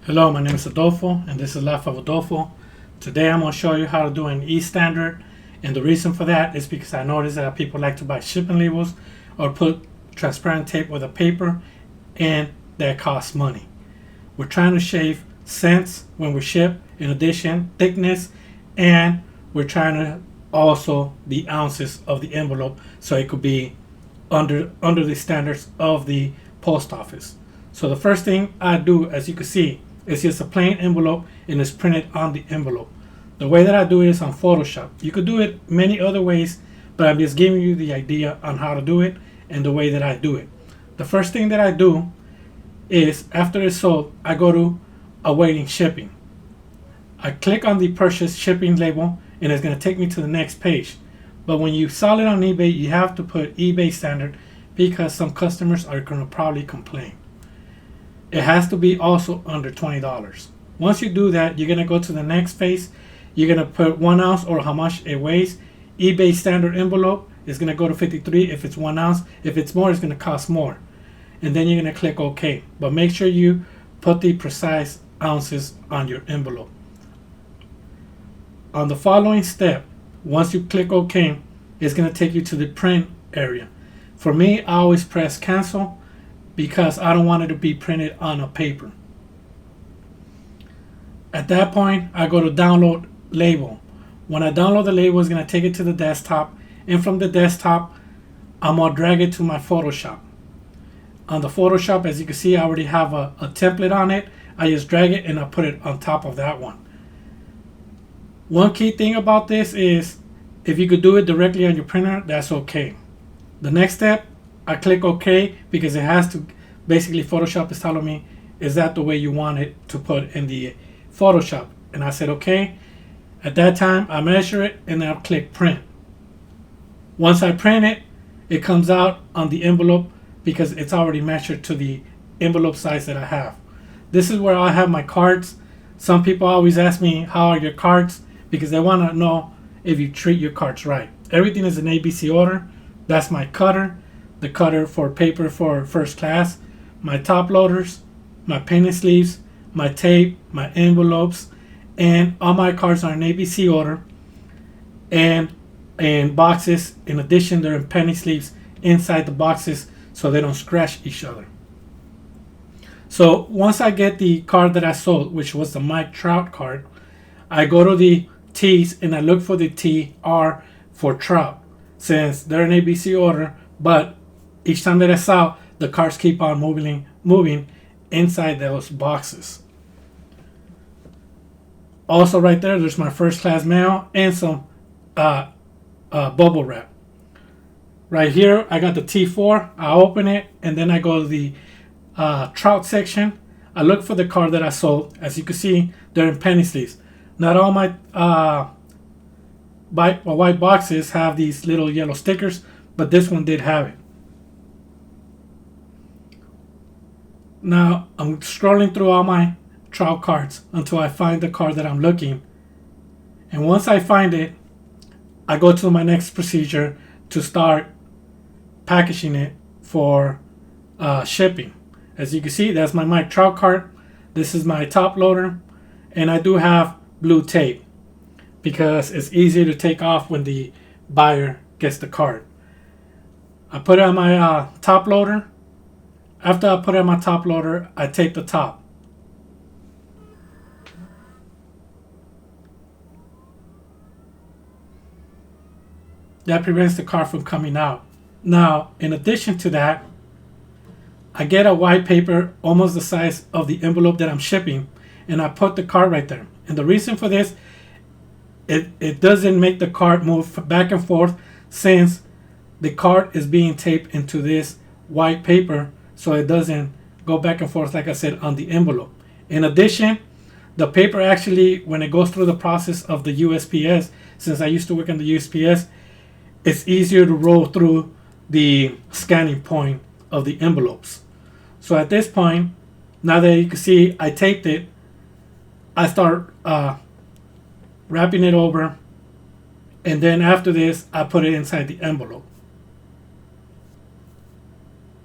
Hello, my name is Adolfo, and this is Life of Adolfo. Today I'm going to show you how to do an E-standard, and the reason for that is because I noticed that people like to buy shipping labels or put transparent tape with a paper, and that costs money. We're trying to shave cents when we ship, in addition, thickness, and we're trying to also the ounces of the envelope so it could be under the standards of the post office. So the first thing I do, as you can see, it's just a plain envelope and it's printed on the envelope. The way that I do it is on Photoshop. You could do it many other ways, but I'm just giving you the idea on how to do it and the way that I do it. The first thing that I do is after it's sold, I go to awaiting shipping. I click on the purchase shipping label and it's going to take me to the next page. But when you sell it on eBay, you have to put eBay standard because some customers are going to probably complain. It has to be also under $20. Once you do that, you're going to go to the next phase. You're going to put 1 ounce or how much it weighs. eBay standard envelope is going to go to 53 if it's 1 ounce. If it's more, it's going to cost more. And then you're going to click OK. But make sure you put the precise ounces on your envelope. On the following step, once you click OK, it's going to take you to the print area. For me, I always press cancel because I don't want it to be printed on a paper. At that point, I go to download label. When I download the label, it's going to take it to the desktop, and from the desktop, I'm going to drag it to my Photoshop. On the Photoshop, as you can see, I already have a template on it. I just drag it and I put it on top of that one. One key thing about this is if you could do it directly on your printer, that's okay. The next step, I click OK because it has to, basically Photoshop is telling me, is that the way you want it to put in the Photoshop? And I said OK. At that time, I measure it and I'll click print. Once I print it, it comes out on the envelope because it's already measured to the envelope size that I have. This is where I have my cards. Some people always ask me, how are your cards? Because they want to know if you treat your cards right. Everything is in ABC order. That's my cutter, the cutter for paper for first class, my top loaders, my penny sleeves, my tape, my envelopes, and all my cards are in ABC order and in boxes. In addition, they're in penny sleeves inside the boxes so they don't scratch each other. So once I get the card that I sold, which was the Mike Trout card, I go to the T's and I look for the TR for Trout, since they're in ABC order, but each time that I sell, the cards keep on moving inside those boxes. Also right there's my first class mail and some bubble wrap. Right here, I got the T4. I open it and then I go to the Trout section. I look for the card that I sold. As you can see, they're in penny sleeves. Not all my white boxes have these little yellow stickers, but this one did have it. Now I'm scrolling through all my Trout cards until I find the card that I'm looking, and once I find it, I go to my next procedure to start packaging it for shipping. As you can see, that's my Mike Trout card. This is my top loader, and I do have blue tape because it's easier to take off when the buyer gets the card. I put it on my top loader. After I put it on my top loader, I tape the top. That prevents the card from coming out. Now, in addition to that, I get a white paper almost the size of the envelope that I'm shipping, and I put the card right there. And the reason for this, it doesn't make the card move back and forth since the card is being taped into this white paper, so it doesn't go back and forth, like I said, on the envelope. In addition, the paper actually, when it goes through the process of the USPS, since I used to work on the USPS, it's easier to roll through the scanning point of the envelopes. So at this point, now that you can see I taped it, I start wrapping it over, and then after this I put it inside the envelope.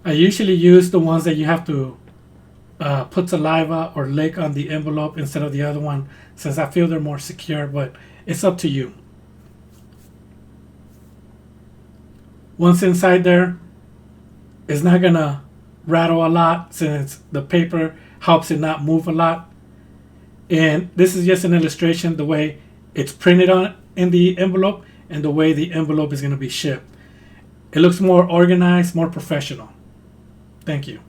I usually use the ones that you have to put saliva or lick on the envelope instead of the other one, since I feel they're more secure, but it's up to you. Once inside there, it's not gonna rattle a lot since the paper helps it not move a lot. And this is just an illustration the way it's printed on in the envelope and the way the envelope is going to be shipped. It looks more organized, more professional. Thank you.